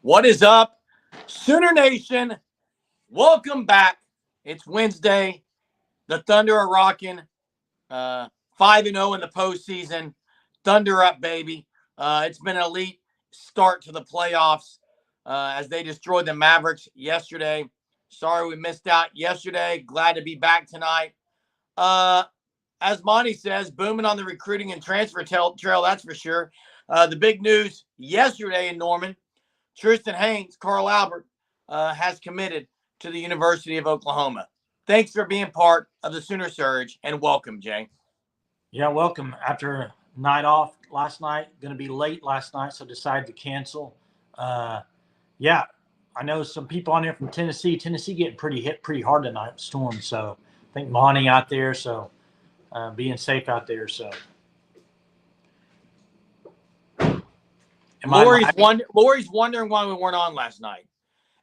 What is up, Sooner Nation? Welcome back. It's Wednesday. The Thunder are rocking. 5-0 in the postseason. Thunder up, baby. It's been an elite start to the playoffs as they destroyed the Mavericks yesterday. Sorry we missed out yesterday. Glad to be back tonight. As Monty says, booming on the recruiting and transfer trail, that's for sure. The big news yesterday in Norman, Trystan Haynes, Carl Albert, has committed to the University of Oklahoma. Thanks for being part of the Sooner Surge, and welcome, Jay. Yeah, welcome. After a night off last night, going to be late last night, so decided to cancel. Yeah, I know some people on there from Tennessee. Tennessee getting hit pretty hard tonight with storm, so I think Monty out there, so being safe out there. So Lori's wondering why we weren't on last night.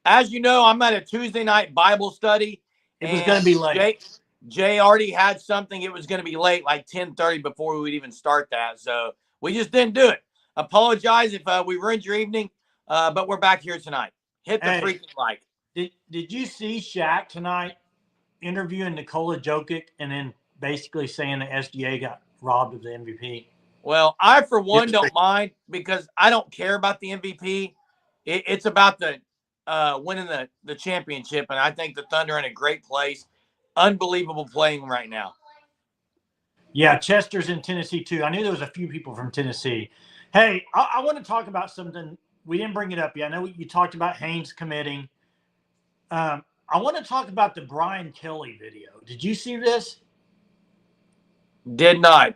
As you know, I'm at a Tuesday night Bible study. It was going to be late. Jay already had something. It was going to be late, like 10:30 before we would even start that. So we just didn't do it. Apologize if we ruined your evening, but we're back here tonight. Hit the freaking like. Did you see Shaq tonight interviewing Nikola Jokic and then basically saying the SGA got robbed of the MVP? Well, I, for one, don't mind because I don't care about the MVP. It's about the winning the championship, and I think the Thunder are in a great place. Unbelievable playing right now. Yeah, Chester's in Tennessee, too. I knew there was a few people from Tennessee. Hey, I want to talk about something. We didn't bring it up yet. I know you talked about Haynes committing. I want to talk about the Brian Kelly video. Did you see this? Did not.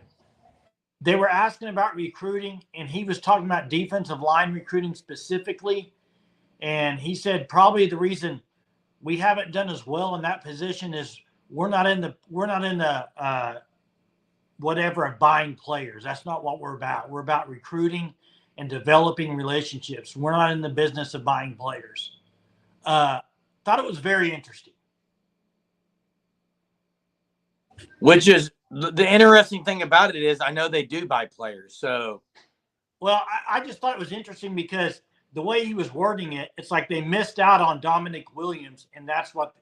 They were asking about recruiting, and he was talking about defensive line recruiting specifically. And he said probably the reason we haven't done as well in that position is we're not in the whatever of buying players. That's not what we're about. We're about recruiting and developing relationships. We're not in the business of buying players. Thought it was very interesting. Which is the interesting thing about it is I know they do buy players. So, well, I just thought it was interesting because the way he was wording it, it's like they missed out on Dominic Williams, and that's what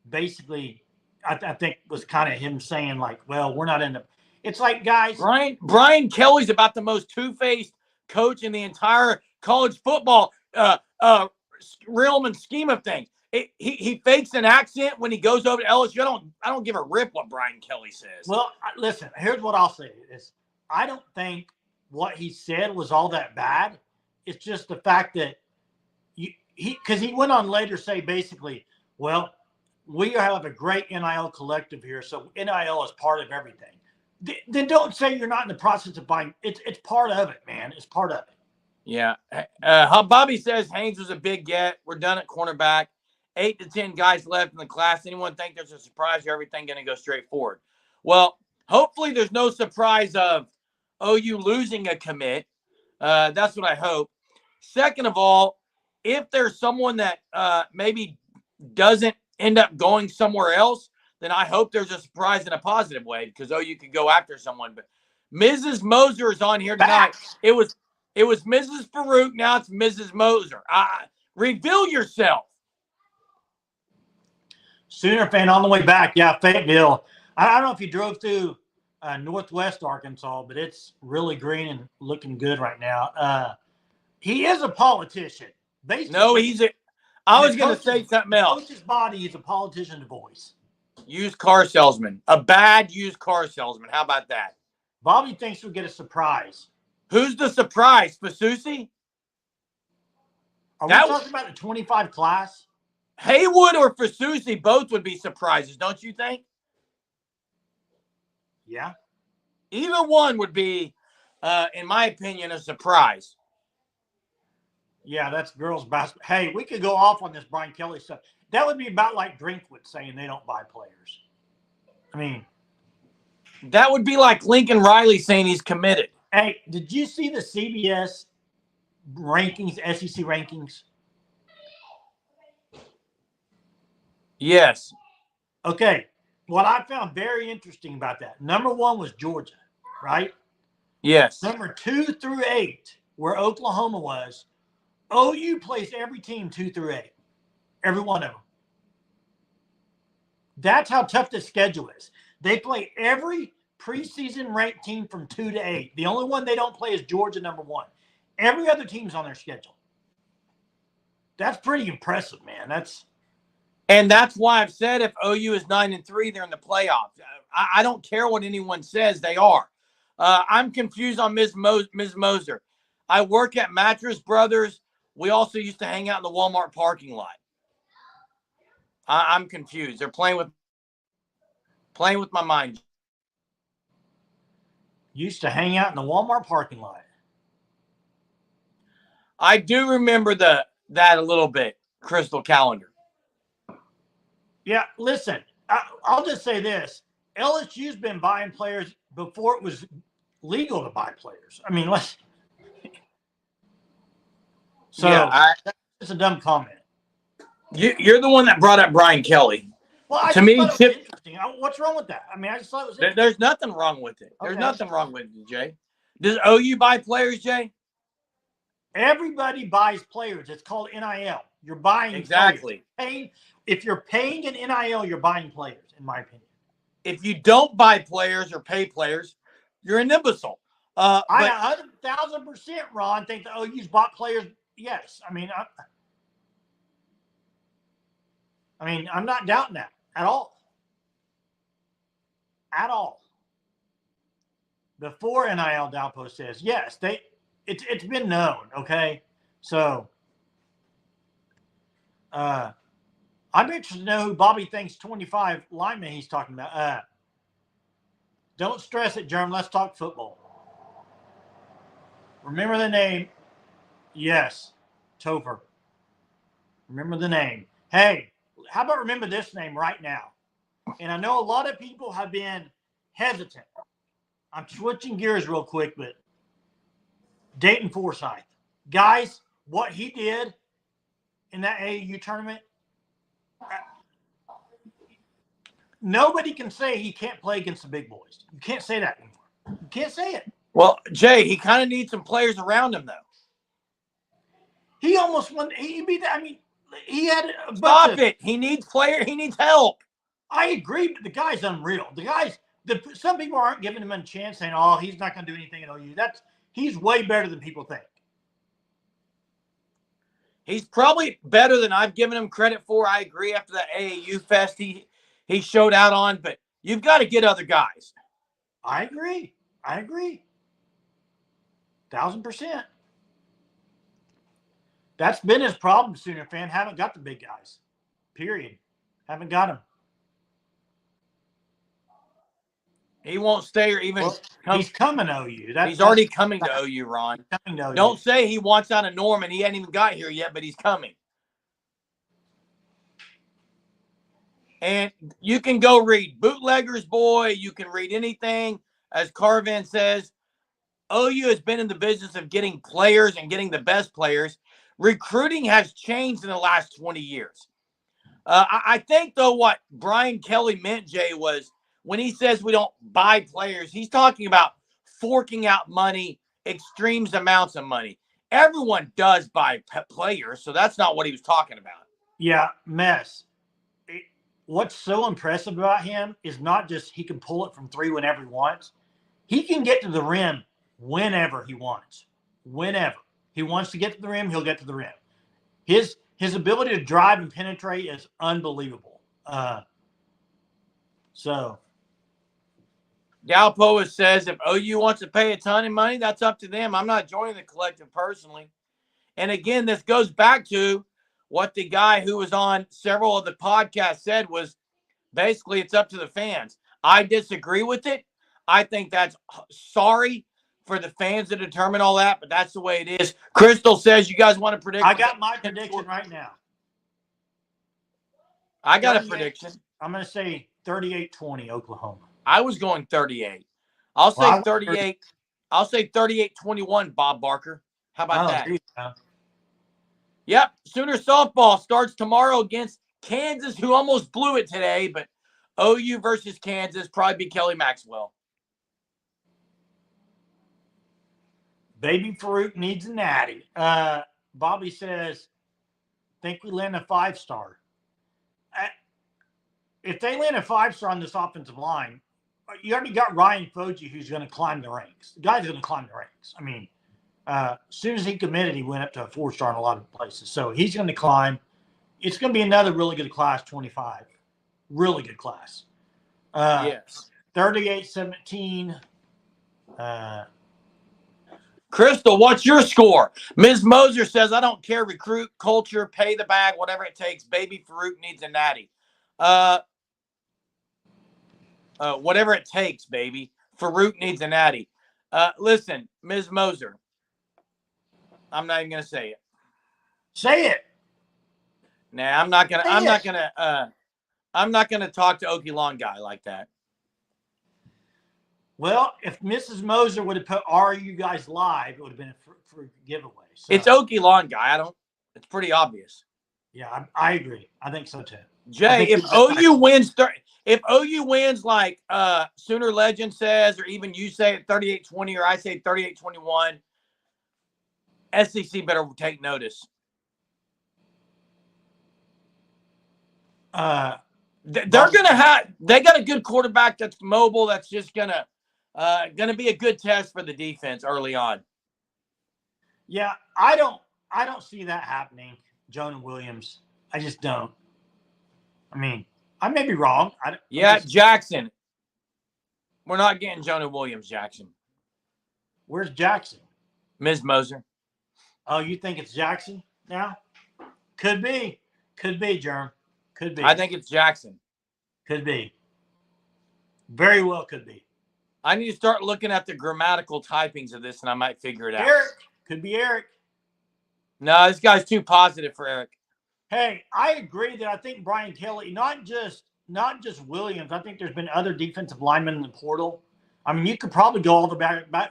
basically I think was kind of him saying like, well, we're not in the – it's like, guys – Brian Kelly's about the most two-faced coach in the entire college football realm and scheme of things. He fakes an accent when he goes over to LSU. I don't give a rip what Brian Kelly says. Well, listen, here's what I'll say is I don't think what he said was all that bad. It's just the fact that because he went on later say basically, well, we have a great NIL collective here, so NIL is part of everything. Then don't say you're not in the process of buying. It's part of it, man. It's part of it. Yeah. Bobby says Haynes was a big get. We're done at cornerback. 8 to 10 guys left in the class. Anyone think there's a surprise or everything going to go straight forward? Well, hopefully there's no surprise of OU losing a commit. That's what I hope. Second of all, if there's someone that maybe doesn't end up going somewhere else, then I hope there's a surprise in a positive way because OU could go after someone. But Mrs. Moser is on here tonight. It was Mrs. Farouk. Now it's Mrs. Moser. Reveal yourself. Sooner fan on the way back. Yeah, Fayetteville. I don't know if you drove through Northwest Arkansas, but it's really green and looking good right now. He is a politician. Basically, no, I was going to say something else. Coach's body is a politician's voice. Used car salesman. A bad used car salesman. How about that? Bobby thinks we'll get a surprise. Who's the surprise? Fasusi? Are we talking about the 25 class? Haywood or Fasusi, both would be surprises, don't you think? Yeah. Either one would be, in my opinion, a surprise. Yeah, that's girls basketball. Hey, we could go off on this Brian Kelly stuff. That would be about like Drinkwood saying they don't buy players. I mean, that would be like Lincoln Riley saying he's committed. Hey, did you see the CBS rankings, SEC rankings? Yes. Okay. What I found very interesting about that, number 1 was Georgia, right? Yes. Number 2 through 8, where Oklahoma was, OU plays every team 2 through 8. Every one of them. That's how tough the schedule is. They play every preseason ranked team from 2 to 8. The only one they don't play is Georgia, number 1. Every other team's on their schedule. That's pretty impressive, man. And that's why I've said if OU is 9-3, they're in the playoffs. I don't care what anyone says, they are. I'm confused on Ms. Moser. I work at Mattress Brothers. We also used to hang out in the Walmart parking lot. I'm confused. They're playing with my mind. Used to hang out in the Walmart parking lot. I do remember that a little bit, Crystal Calendar. Yeah, listen, I'll just say this. LSU's been buying players before it was legal to buy players. I mean, it's a dumb comment. You're the one that brought up Brian Kelly. Well, I just thought it was interesting. What's wrong with that? I mean, I just thought it was interesting. There's nothing wrong with it. There's nothing wrong with it, Jay. Does OU buy players, Jay? Everybody buys players. It's called NIL. You're buying exactly. If you're paying an NIL, you're buying players, in my opinion. If you don't buy players or pay players, you're an imbecile. I 1,000%, Ron, think the OU's bought players. Yes. I mean, I'm not doubting that at all. At all. Before NIL, Dalpo says, yes, it's been known, okay? So I'm interested to know who Bobby thinks 25 linemen he's talking about. Don't stress it, Germ. Let's talk football. Remember the name. Yes, Topher. Remember the name. Hey, how about remember this name right now? And I know a lot of people have been hesitant. I'm switching gears real quick, but Dayton Foresight. Guys, what he did in that AAU tournament, nobody can say he can't play against the big boys. You can't say that anymore. You can't say it. Well, Jay, he kind of needs some players around him, though. He almost won. He beat. I mean, he had a Stop it. He needs players. He needs help. I agree, but the guy's unreal. Some people aren't giving him a chance, saying, "Oh, he's not going to do anything at OU." He's way better than people think. He's probably better than I've given him credit for. I agree. After that AAU fest he showed out on, but you've got to get other guys. I agree. 1,000%. That's been his problem, Sooner fan. Haven't got the big guys. Period. Haven't got them. He won't stay or even. He's coming to OU. He's already coming to OU, Ron. Coming to OU. Don't say he wants out of Norman. He hasn't even got here yet, but he's coming. And you can go read Bootlegger's Boy. You can read anything. As Carvan says, OU has been in the business of getting players and getting the best players. Recruiting has changed in the last 20 years. I think, though, what Brian Kelly meant, Jay, was when he says we don't buy players, he's talking about forking out money, extremes amounts of money. Everyone does buy players, so that's not what he was talking about. Yeah, mess. What's so impressive about him is not just he can pull it from 3 whenever he wants. He can get to the rim whenever he wants. Whenever he wants to get to the rim, he'll get to the rim. His ability to drive and penetrate is unbelievable. So Dalpo says if OU wants to pay a ton of money, that's up to them. I'm not joining the collective personally. And again, this goes back to what the guy who was on several of the podcasts said was basically it's up to the fans. I disagree with it. I think that's sorry for the fans to determine all that, but that's the way it is. Crystal says you guys want to predict. I got my prediction right now. I got a prediction. I'm going to say 38-20 Oklahoma. I was going 38. I'll say 38. I'll say 38-21 Bob Barker. How about that? Yep. Sooner softball starts tomorrow against Kansas, who almost blew it today, but OU versus Kansas, probably be Kelly Maxwell. Baby Farouk needs a natty. Bobby says, think we land a 5-star. If they land a 5-star on this offensive line, you already got Ryan Foji, who's going to climb the ranks. The guy's going to climb the ranks. I mean, as soon as he committed, he went up to a 4-star in a lot of places. So he's going to climb. It's going to be another really good class, 25. Really good class. Yes. 38-17. Crystal, what's your score? Ms. Moser says, I don't care. Recruit, culture, pay the bag, whatever it takes. Baby Farouk needs a natty. Whatever it takes, baby. Farouk needs a natty. Listen, Ms. Moser, I'm not even gonna say it. Say it. Nah, I'm not gonna talk to Okie Lawn guy like that. Well, if Mrs. Moser would have put "Are you guys live?" it would have been for giveaway. So, It's Okie Lawn guy. It's pretty obvious. Yeah, I agree. I think so too. Jay, if OU wins like Sooner Legend says, or even you say it 38-20, or I say 38-21, SEC better take notice. They got a good quarterback that's mobile. That's just gonna be a good test for the defense early on. Yeah, I don't see that happening, Jonah Williams. I just don't. I mean, I may be wrong. Jackson. We're not getting Jonah Williams, Jackson. Where's Jackson? Ms. Moser. Oh, you think it's Jackson now? Could be, Jerm. Could be. I think it's Jackson. Could be. Very well could be. I need to start looking at the grammatical typings of this, and I might figure it out. Eric. Could be Eric. No, this guy's too positive for Eric. Hey, I agree that I think Brian Kelly, not just Williams. I think there's been other defensive linemen in the portal. I mean, you could probably go all the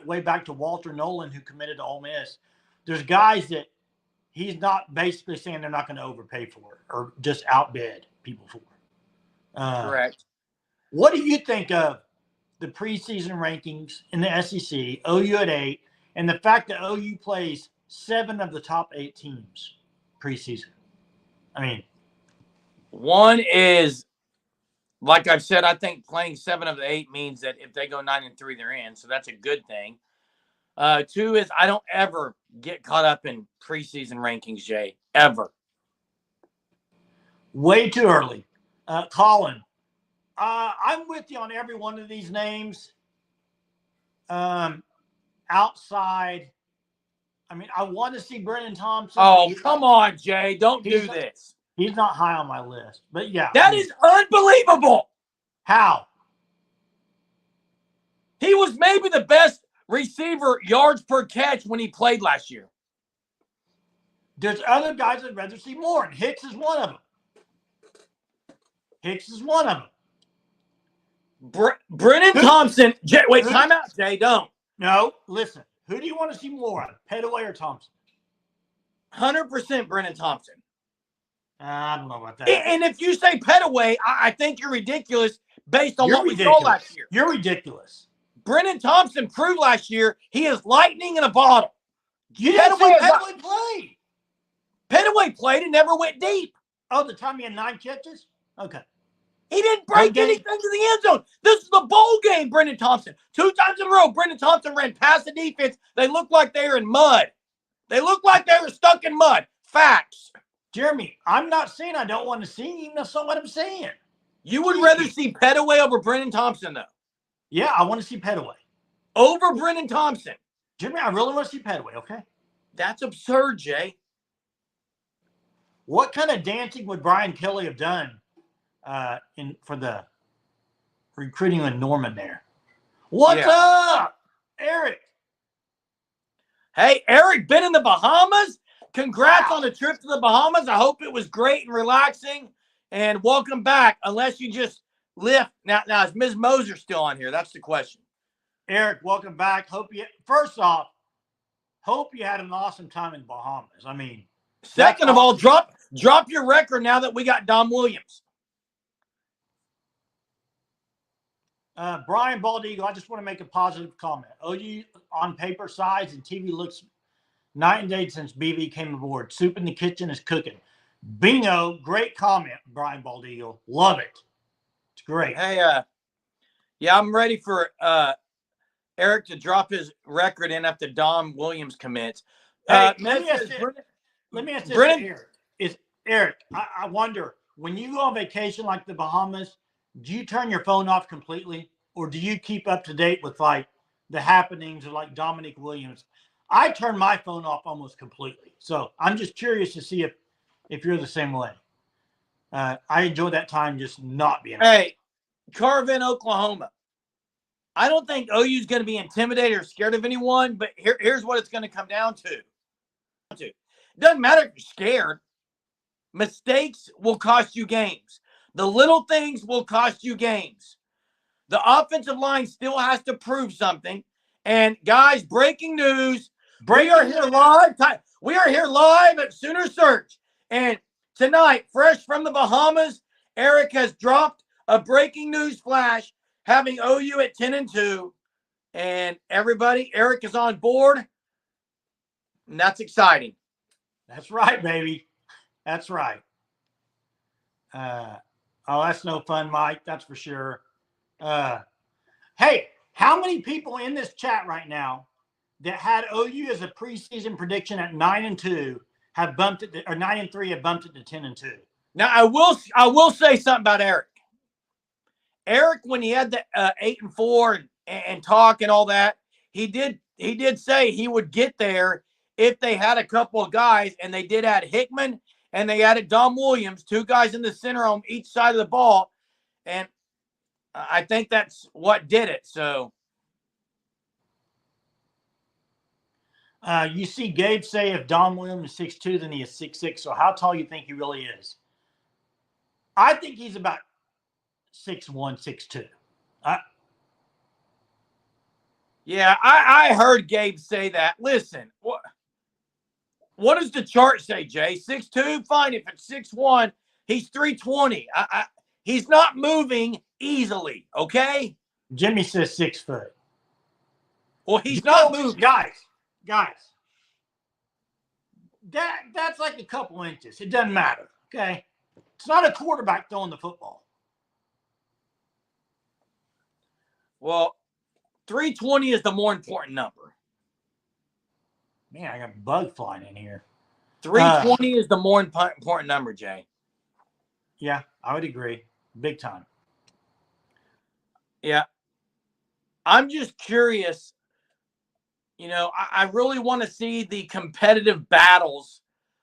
way back to Walter Nolan, who committed to Ole Miss. There's guys that he's not basically saying they're not going to overpay for or just outbid people for. Correct. What do you think of the preseason rankings in the SEC, OU at 8, and the fact that OU plays 7 of the top 8 teams preseason? I mean, one is, like I've said, I think playing 7 of the 8 means that if they go 9-3, they're in. So that's a good thing. 2 is I don't ever get caught up in preseason rankings, Jay. Ever. Way too early. Colin, I'm with you on every one of these names. Outside, I mean, I want to see Brennan Thompson. Oh, come on, Jay. Don't do this. He's not high on my list. But, yeah. That is unbelievable. How? He was maybe the best receiver yards per catch when he played last year. There's other guys I'd rather see more, and Hicks is one of them. Brennan Thompson. Jay, wait, time out, Jay. Don't. No, listen. Who do you want to see more of, Pettaway or Thompson? 100% Brennan Thompson. I don't know about that. And if you say Pettaway, I think you're ridiculous based on what we saw last year. You're ridiculous. Brennan Thompson proved last year he is lightning in a bottle. You didn't say Pettaway played. Pettaway played and never went deep. Oh, the time he had 9 catches? Okay. He didn't break anything to the end zone. This is the bowl game, Brennan Thompson. 2 times in a row, Brennan Thompson ran past the defense. They looked like they were in mud. They looked like they were stuck in mud. Facts. Jeremy, I'm not saying I don't want to see him. That's not what I'm saying. You would rather see Pettaway over Brennan Thompson, though? Yeah, I want to see Pettaway. Over Brennan Thompson? Jeremy, I really want to see Pettaway, okay? That's absurd, Jay. What kind of dancing would Brian Kelly have done for the recruiting with Norman there? What's up, Eric? Hey, Eric, been in the Bahamas? Congrats on the trip to the Bahamas. I hope it was great and relaxing. And welcome back, unless you just lift. Now is Ms. Moser still on here? That's the question. Eric, welcome back. Hope you had an awesome time in the Bahamas. I mean, second of all, drop your record now that we got Dom Williams. Brian Baldigo, I just want to make a positive comment. OU on paper size and TV looks Night and day since BB came aboard. Soup in the kitchen is cooking. Bingo. Great comment, Brian Baldeagle. Love it. It's great. Hey, yeah, I'm ready for Eric to drop his record in after Dom Williams commits. Hey, let me ask this Brennan, to Eric. Eric, I wonder, when you go on vacation like the Bahamas, do you turn your phone off completely, or do you keep up to date with like the happenings of like Dominic Williams? I turn my phone off almost completely. So I'm just curious to see if you're the same way. I enjoy that time just not being. Hey, Carvin, Oklahoma. I don't think OU is going to be intimidated or scared of anyone, but here's what it's going to come down to. It doesn't matter if you're scared. Mistakes will cost you games. The little things will cost you games. The offensive line still has to prove something. And guys, breaking news. We are here live. We are here live at Sooner Search. And tonight, fresh from the Bahamas, Eric has dropped a breaking news flash, having OU at 10-2. And everybody, Eric is on board. And that's exciting. That's right, baby. That's right. That's no fun, Mike. That's for sure. Hey, how many people in this chat right now that had OU as a preseason prediction at 9-2 have bumped it, or 9-3 have bumped it to 10-2? Now I will say something about Eric. Eric, when he had the 8-4 and talk and all that, he did say he would get there if they had a couple of guys, and they did add Hickman and they added Dom Williams, two guys in the center on each side of the ball, and I think that's what did it. So you see Gabe say if Dom Williams is 6'2", then he is 6'6". So how tall you think he really is? I think he's about 6'1", 6'2". Yeah, I heard Gabe say that. Listen, what does the chart say, Jay? 6'2", fine. If it's 6'1", he's 320. He's not moving easily, okay? Jimmy says 6 foot. Well, he's not moving. Guys. That's like a couple inches. It doesn't matter, okay? It's not a quarterback throwing the football. Well, 320 is the more important number. Man, I got a bug flying in here. 320 is the more important number, Jay. Yeah, I would agree. Big time. Yeah. I'm just curious. You know, I really want to see the competitive battles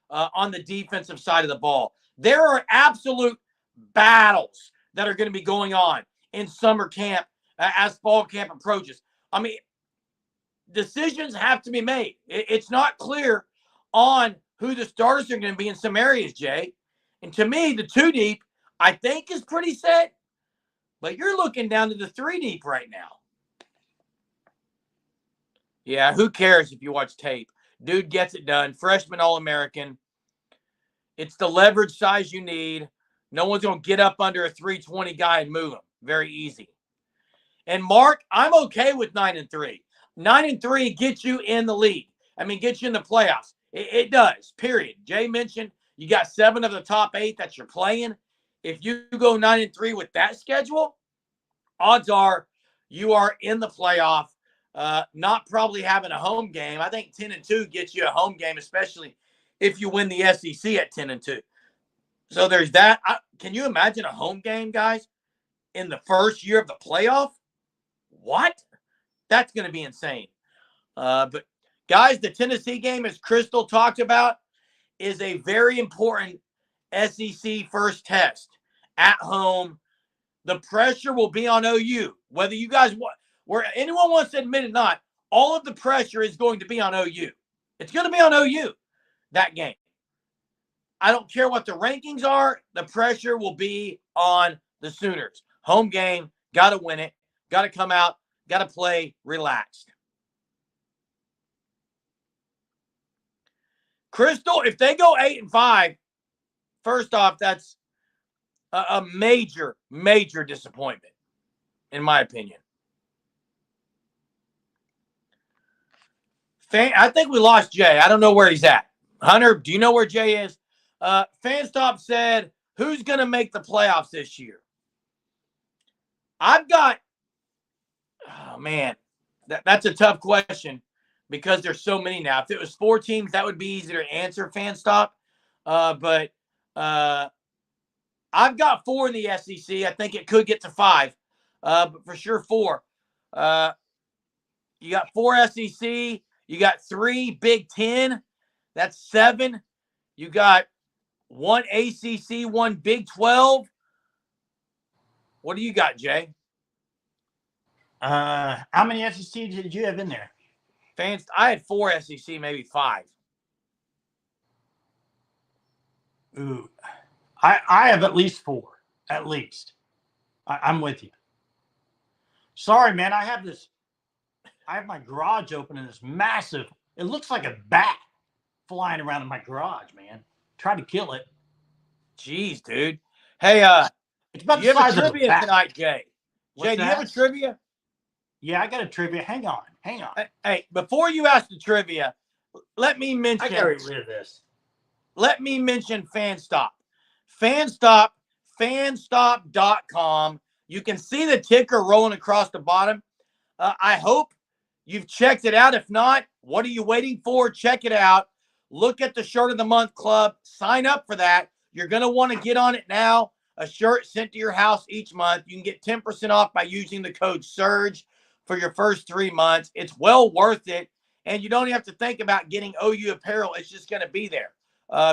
on the defensive side of the ball. There are absolute battles that are going to be going on in summer camp as fall camp approaches. I mean, decisions have to be made. It's not clear on who the starters are going to be in some areas, Jay. And to me, the 2 deep, I think, is pretty set. But you're looking down to the 3 deep right now. Yeah, who cares if you watch tape? Dude gets it done. Freshman All-American. It's the leverage size you need. No one's going to get up under a 320 guy and move him. Very easy. And Mark, I'm okay with 9-3. 9-3 gets you in the league. I mean, gets you in the playoffs. It does, period. Jay mentioned you got 7 of the top 8 that you're playing. If you go 9-3 with that schedule, odds are you are in the playoff, not probably having a home game. I think 10-2 gets you a home game, especially if you win the SEC at 10-2. So there's that. Can you imagine a home game, guys, in the first year of the playoff? What? That's going to be insane. But, guys, the Tennessee game, as Crystal talked about, is a very important SEC first test at home. The pressure will be on OU. Whether you guys want, where anyone wants to admit it or not, all of the pressure is going to be on OU. It's going to be on OU, that game. I don't care what the rankings are. The pressure will be on the Sooners. Home game, got to win it, got to come out, got to play relaxed. Crystal, if they go 8-5, first off, that's a major, major disappointment, in my opinion. I think we lost Jay. I don't know where he's at. Hunter, do you know where Jay is? Fanstop said, who's going to make the playoffs this year? I've got, oh, man, that's a tough question because there's so many now. If it was 4 teams, that would be easier to answer, Fanstop. But I've got 4 in the SEC. I think it could get to 5, but for sure 4. You got 4 SEC. You got 3 Big Ten. That's 7. You got 1 ACC, 1 Big 12. What do you got, Jay? How many SEC did you have in there? I had 4 SEC, maybe 5. Ooh, I have at least 4. At least. I'm with you. Sorry, man. I have my garage open and it's massive. It looks like a bat flying around in my garage, man. Try to kill it. Jeez, dude. Hey, it's about do you the have size a of a trivia bat. tonight, Jay? What's Jay, do you that? have a trivia? Yeah, I got a trivia. Hang on. Hey, before you ask the trivia, let me mention. I gotta get rid of this. Let me mention Fanstop. Fanstop.com. You can see the ticker rolling across the bottom. I hope you've checked it out. If not, what are you waiting for? Check it out. Look at the Shirt of the Month Club. Sign up for that. You're going to want to get on it now. A shirt sent to your house each month. You can get 10% off by using the code SURGE for your first 3 months. It's well worth it. And you don't have to think about getting OU apparel. It's just going to be there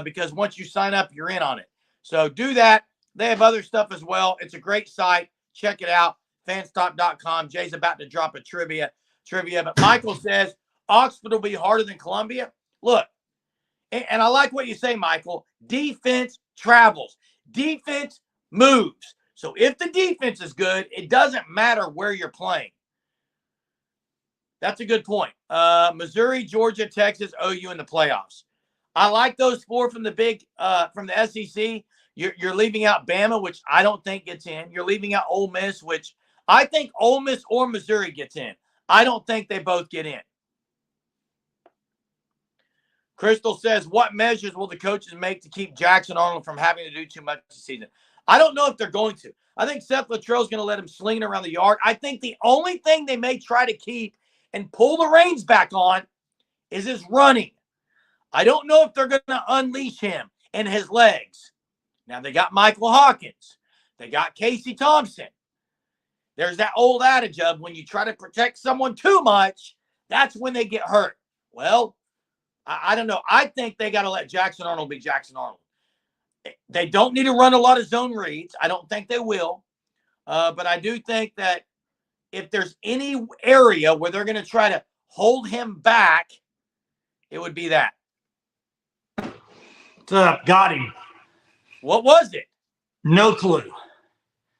because once you sign up, you're in on it. So do that. They have other stuff as well. It's a great site. Check it out. Fanstop.com. Jay's about to drop a trivia. But Michael says Oxford will be harder than Columbia. Look, and I like what you say, Michael. Defense travels. Defense moves. So if the defense is good, it doesn't matter where you're playing. That's a good point. Missouri, Georgia, Texas, OU in the playoffs. I like those 4 from the SEC. You're leaving out Bama, which I don't think gets in. You're leaving out Ole Miss, which I think Ole Miss or Missouri gets in. I don't think they both get in. Crystal says, what measures will the coaches make to keep Jackson Arnold from having to do too much this season? I don't know if they're going to. I think Seth Luttrell's going to let him sling around the yard. I think the only thing they may try to keep and pull the reins back on is his running. I don't know if they're going to unleash him and his legs. Now, they got Michael Hawkins. They got Casey Thompson. There's that old adage of when you try to protect someone too much, that's when they get hurt. Well, I don't know. I think they got to let Jackson Arnold be Jackson Arnold. They don't need to run a lot of zone reads. I don't think they will. But I do think that if there's any area where they're going to try to hold him back, it would be that. What's up? Got him. What was it? No clue.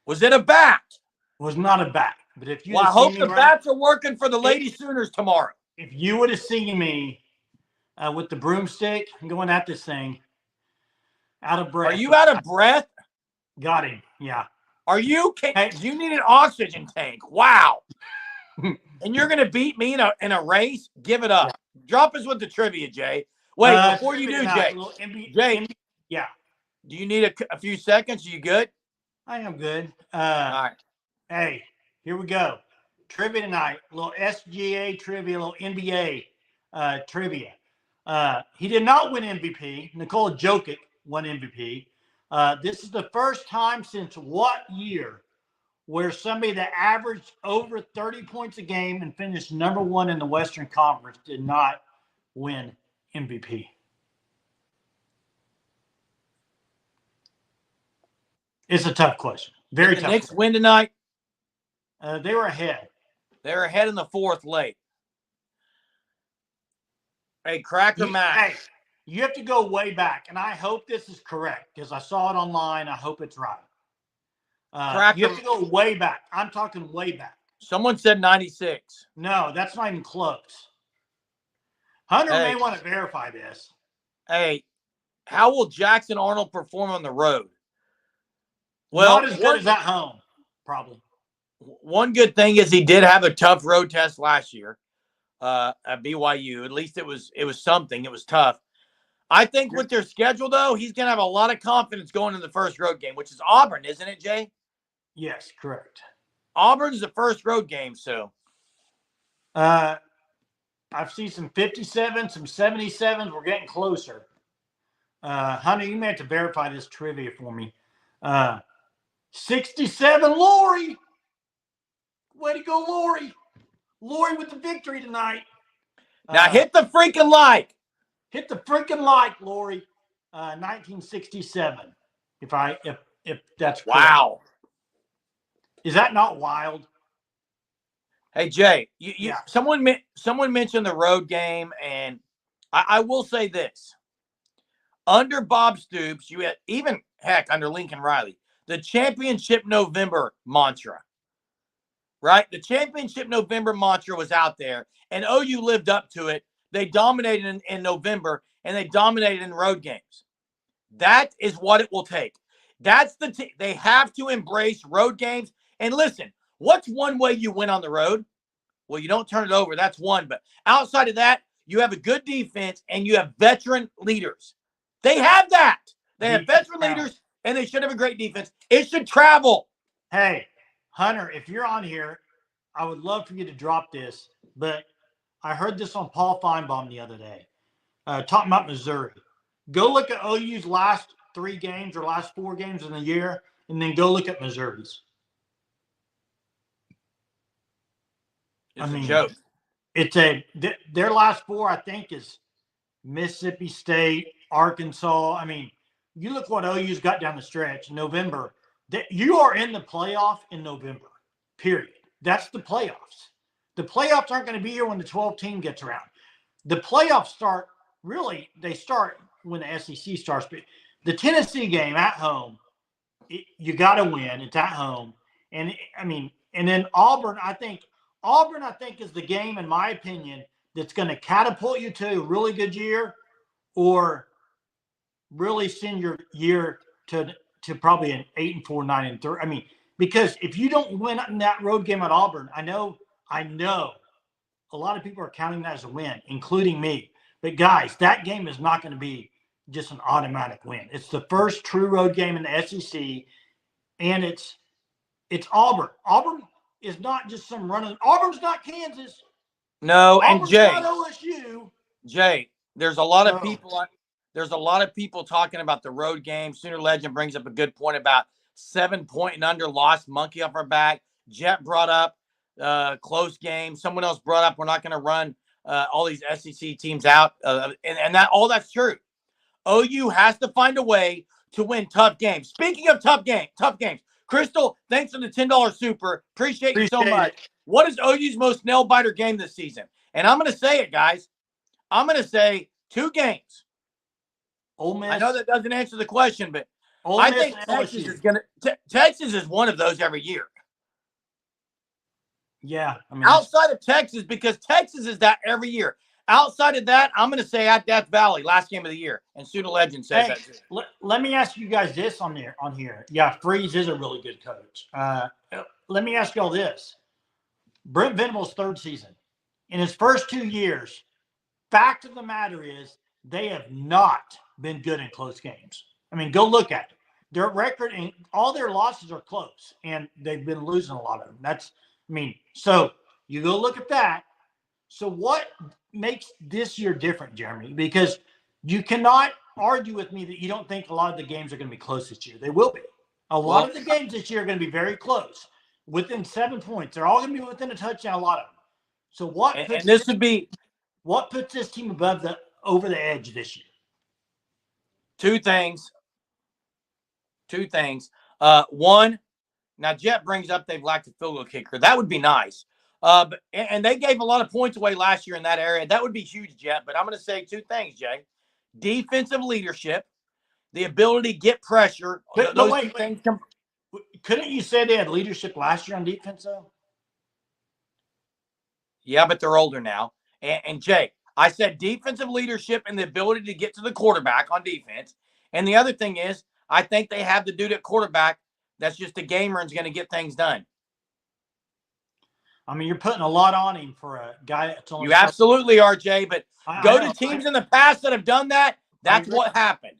Was it a bat? Was not a bat. But if you I hope the bats are working for the Lady Sooners tomorrow. If you would have seen me with the broomstick going at this thing, out of breath. Are you out of breath? Got him. Yeah. Are you? You need an oxygen tank. Wow. And you're going to beat me in a race? Give it up. Yeah. Drop us with the trivia, Jay. Wait, before you do, Jay. Yeah. Do you need a few seconds? Are you good? I am good. All right. Hey, here we go. Trivia tonight. A little SGA trivia, a little NBA trivia. He did not win MVP. Nikola Jokic won MVP. This is the first time since what year where somebody that averaged over 30 points a game and finished number 1 in the Western Conference did not win MVP? It's a tough question. Very tough. The Knicks win tonight? They were ahead. They're ahead in the 4th late. Hey, Cracker Mac. Hey, you have to go way back, and I hope this is correct because I saw it online. I hope it's right. You have to go way back. I'm talking way back. Someone said 96. No, that's not even close. Hunter may want to verify this. Hey, how will Jackson Arnold perform on the road? Well, not as good as at home, probably. One good thing is he did have a tough road test last year. at BYU. At least it was something. It was tough. I think with their schedule, though, he's going to have a lot of confidence going in the first road game, which is Auburn, isn't it, Jay? Yes, correct. Auburn's the first road game, so. I've seen some 57s, some 77s. We're getting closer. Hunter, you may have to verify this trivia for me. 67, Lori. Way to go, Lori. Lori with the victory tonight. Now hit the freaking like. Hit the freaking like, Lori. 1967. If that's correct. Wow. Is that not wild? Hey Jay, Yeah. Someone mentioned the road game, and I will say this: under Bob Stoops, you had even heck under Lincoln Riley, the Championship November mantra, right? The Championship November mantra was out there, and OU lived up to it. They dominated in November, and they dominated in road games. That is what it will take. That's they have to embrace road games. And listen, what's one way you win on the road? Well, you don't turn it over. That's one. But outside of that, you have a good defense and you have veteran leaders. They have that. They have veteran leaders, and they should have a great defense. It should travel. Hey, Hunter, if you're on here, I would love for you to drop this. But I heard this on Paul Feinbaum the other day, talking about Missouri. Go look at OU's last 3 games or last 4 games in the year, and then go look at Missouri's. It's a joke. It's their last 4, I think, is Mississippi State, Arkansas. I mean, you look what OU's got down the stretch in November. You are in the playoff in November, period. That's the playoffs. The playoffs aren't going to be here when the 12 team gets around. The playoffs start when the SEC starts. But the Tennessee game at home, you got to win. It's at home. And then Auburn, I think is the game, in my opinion, that's going to catapult you to a really good year or really send your year to probably an 8-4, 9-3. I mean, because if you don't win in that road game at Auburn, I know a lot of people are counting that as a win, including me. But guys, that game is not going to be just an automatic win. It's the first true road game in the SEC, and it's Auburn. Auburn is not just some running. Auburn's not Kansas. No, Auburn's and Jay, not OSU. Jay, there's a lot of people. There's a lot of people talking about the road game. Sooner Legend brings up a good point about 7-point and under, lost monkey off our back. Jet brought up close game. Someone else brought up we're not going to run all these SEC teams out, and that all that's true. OU has to find a way to win tough games. Speaking of tough games. Crystal, thanks for the $10 super. Appreciate you so much. It. What is OU's most nail-biter game this season? And I'm going to say it, guys. I'm going to say 2 games. Ole Miss. I know that doesn't answer the question, but Ole I Miss think Texas is going to – Texas is one of those every year. Yeah. Outside of Texas, because Texas is that every year. Outside of that, I'm going to say at Death Valley, last game of the year. And Sooner Legend says that too. Let me ask you guys this on here. Yeah, Freeze is a really good coach. Let me ask y'all this. Brent Venables' 3rd season. In his first 2 years, fact of the matter is they have not been good in close games. I mean, go look at it. Their record and all their losses are close, and they've been losing a lot of them. So you go look at that. So what makes this year different, Jeremy? Because you cannot argue with me that you don't think a lot of the games are going to be close this year. They will be. A lot of the games this year are going to be very close, within 7 points. They're all going to be within a touchdown, a lot of them. So what puts this team over the edge this year? 2 things. 2 things. One, now Jet brings up they've lacked a field goal kicker. That would be nice. And they gave a lot of points away last year in that area. That would be huge, Jet. But I'm going to say 2 things, Jay. Defensive leadership, the ability to get pressure. Wait. Couldn't you say they had leadership last year on defense, though? Yeah, but they're older now. And Jay, I said defensive leadership and the ability to get to the quarterback on defense. And the other thing is, I think they have the dude at quarterback that's just a gamer and's going to get things done. I mean, you're putting a lot on him for a guy that's only. You absolutely are, Jay. But go to know. teams in the past that have done that. That's what happened.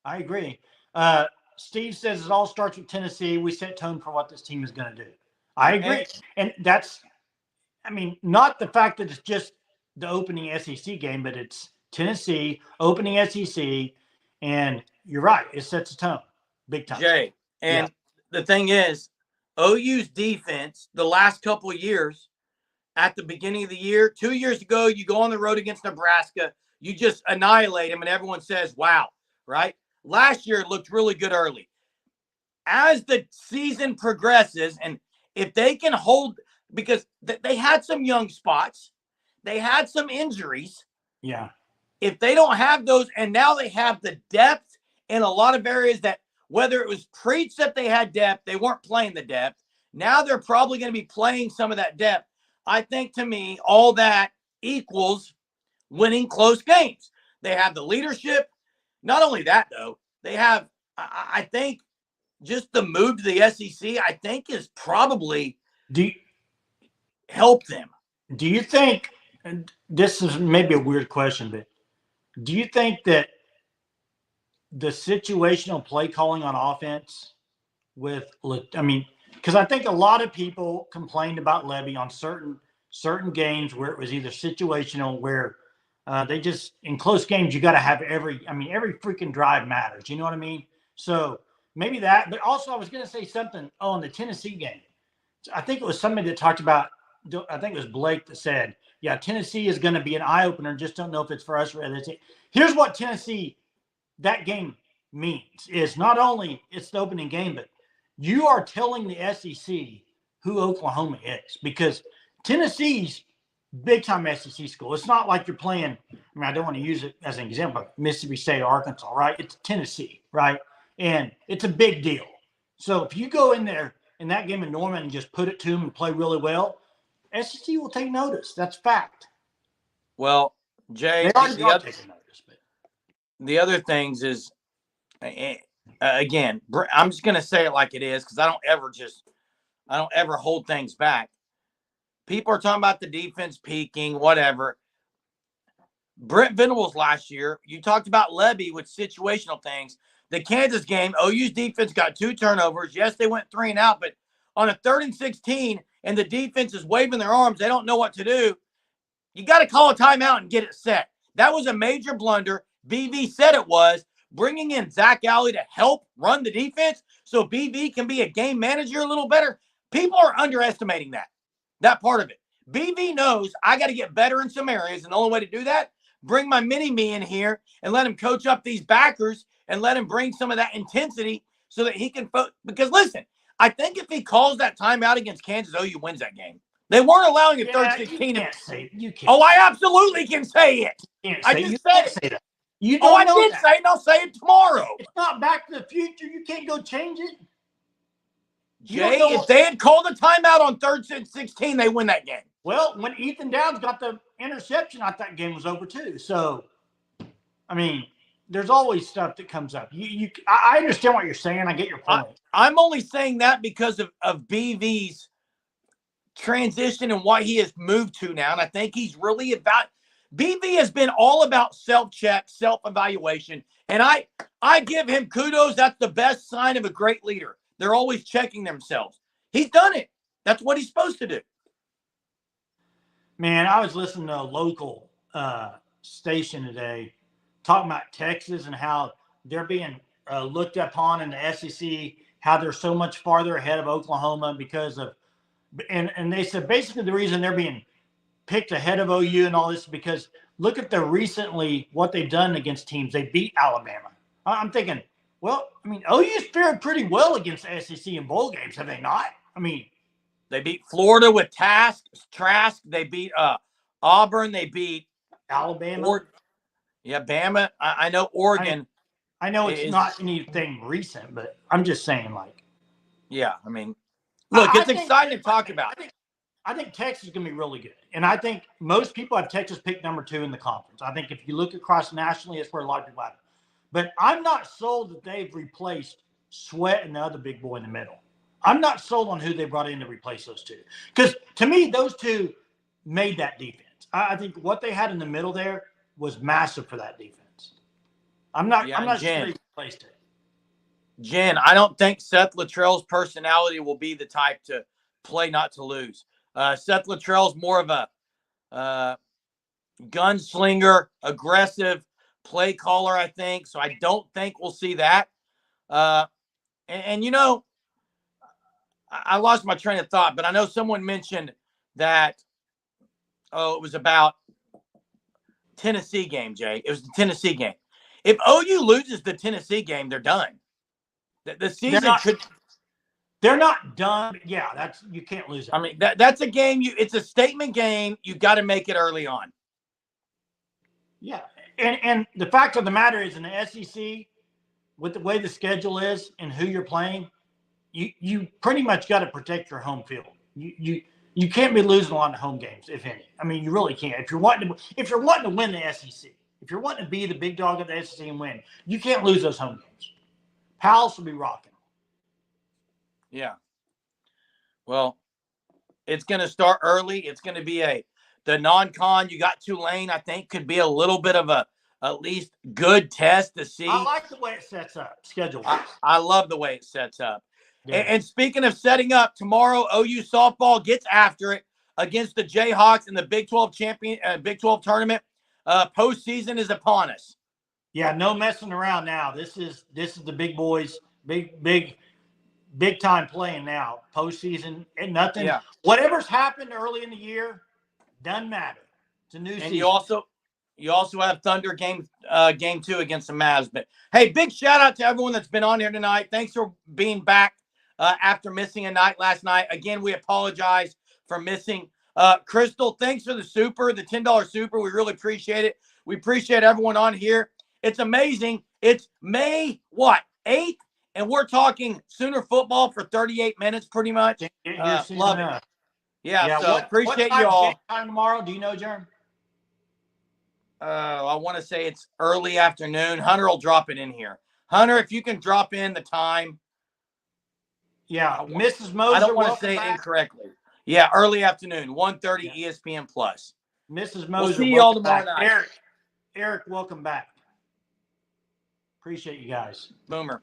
I agree. Steve says it all starts with Tennessee. We set tone for what this team is going to do. I agree. And that's, I mean, not the fact that it's just the opening SEC game, but it's Tennessee, opening SEC. And you're right. It sets a tone big time. Jay. And the thing is, OU's defense the last couple of years, at the beginning of the year, 2 years ago, you go on the road against Nebraska, you just annihilate them, and everyone says, wow, right? Last year, it looked really good early. As the season progresses, and if they can hold, because they had some young spots, they had some injuries. Yeah. If they don't have those, and now they have the depth in a lot of areas that, whether it was preached that they had depth, they weren't playing the depth. Now they're probably going to be playing some of that depth. I think, to me, all that equals winning close games. They have the leadership. Not only that, though, they have, I think, just the move to the SEC, I think, is probably help them. Do you think, and this is maybe a weird question, but do you think that the situational play calling on offense because I think a lot of people complained about Levy on certain games where it was either situational, where they just, in close games, you got to have every freaking drive matters. You know what I mean? So maybe that, but also I was going to say something on the Tennessee game. I think it was somebody that talked about, I think it was Blake that said, yeah, Tennessee is going to be an eye opener. Just don't know if it's for us or other team. Here's what Tennessee, that game means is not only it's the opening game, but you are telling the SEC who Oklahoma is, because Tennessee's big time SEC school. It's not like you're playing, I don't want to use it as an example, Mississippi State or Arkansas, right? It's Tennessee, right? And it's a big deal. So if you go in there in that game in Norman and just put it to them and play really well, SEC will take notice. That's fact. Well, Jay, the other things is, again, I'm just going to say it like it is, because I don't ever hold things back. People are talking about the defense peaking, whatever. Brent Venables last year, you talked about Levy with situational things. The Kansas game, OU's defense got 2 turnovers. Yes, they went 3 and out, but on a 3rd and 16, and the defense is waving their arms, they don't know what to do. You got to call a timeout and get it set. That was a major blunder. BV said it was. Bringing in Zach Alley to help run the defense so BV can be a game manager a little better. People are underestimating that part of it. BV knows I got to get better in some areas, and the only way to do that, bring my mini-me in here and let him coach up these backers and let him bring some of that intensity so that he can because listen, I think if he calls that timeout against Kansas, OU wins that game. They weren't allowing a 3rd 16. You can't. Oh, I absolutely can say it. I just said it. You don't know I did say it, and I'll say it tomorrow. It's not Back to the Future. You can't go change it. Jay, if they had called a timeout on 3rd and 16, they win that game. Well, when Ethan Downs got the interception, I thought that game was over too. So, there's always stuff that comes up. I understand what you're saying. I get your point. I'm only saying that because of BV's transition and what he has moved to now. And I think he's really about – BV has been all about self-check, self-evaluation. And I give him kudos. That's the best sign of a great leader. They're always checking themselves. He's done it. That's what he's supposed to do. Man, I was listening to a local station today talking about Texas and how they're being looked upon in the SEC, how they're so much farther ahead of Oklahoma because of – and they said basically the reason they're being picked ahead of OU and all this is because look at what they've done against teams. They beat Alabama. I'm thinking, well, OU's fared pretty well against the SEC in bowl games, have they not? They beat Florida with Trask. They beat Auburn. They beat Alabama. Bama. I know Oregon. I know it's not anything recent, but I'm just saying, look, it's exciting to talk about. I think Texas is going to be really good. And I think most people have Texas picked number 2 in the conference. I think if you look across nationally, it's where a lot of people have it. But I'm not sold that they've replaced Sweat and the other big boy in the middle. I'm not sold on who they brought in to replace those two. Because to me, those two made that defense. I think what they had in the middle there was massive for that defense. I'm not sure they replaced it. Jen, I don't think Seth Luttrell's personality will be the type to play not to lose. Seth Luttrell's more of a gunslinger, aggressive play caller, I think. So I don't think we'll see that. And you know, I lost my train of thought, but I know someone mentioned that, it was about Tennessee game, Jay. It was the Tennessee game. If OU loses the Tennessee game, they're done. The season They're not done. Yeah, you can't lose it. I mean, that's a game. It's a statement game. You got to make it early on. Yeah, and the fact of the matter is, in the SEC, with the way the schedule is and who you're playing, you pretty much got to protect your home field. You can't be losing a lot of home games, if any. I mean, you really can't. If you're wanting to win the SEC, if you're wanting to be the big dog of the SEC and win, you can't lose those home games. Palace will be rocking. Yeah. Well, it's going to start early. It's going to be the non-con. You got Tulane, I think, could be a little bit of at least good test to see. I like the way it sets up, schedule. I love the way it sets up. Yeah. And speaking of setting up, tomorrow OU softball gets after it against the Jayhawks in the Big 12 Big 12 tournament. Postseason is upon us. Yeah, no messing around now. This is the big boys, big time playing now. Postseason and nothing. Yeah. Whatever's happened early in the year doesn't matter. It's a new season. And you also have Thunder game 2 against the Mavs. But hey, big shout out to everyone that's been on here tonight. Thanks for being back after missing a night last night. Again, we apologize for missing. Crystal, thanks for the $10 super. We really appreciate it. We appreciate everyone on here. It's amazing. It's May 8th, and we're talking Sooner football for 38 minutes, pretty much. Love it. Yeah, so appreciate you all. What time tomorrow? Do you know, Jeremy? I want to say it's early afternoon. Hunter will drop it in here. Hunter, if you can drop in the time. Yeah, Mrs. Moser. I don't want to say it incorrectly. Yeah, early afternoon, 1:30 ESPN Plus. Mrs. Moser. We'll see you all tomorrow night. Eric, welcome back. Appreciate you guys. Boomer.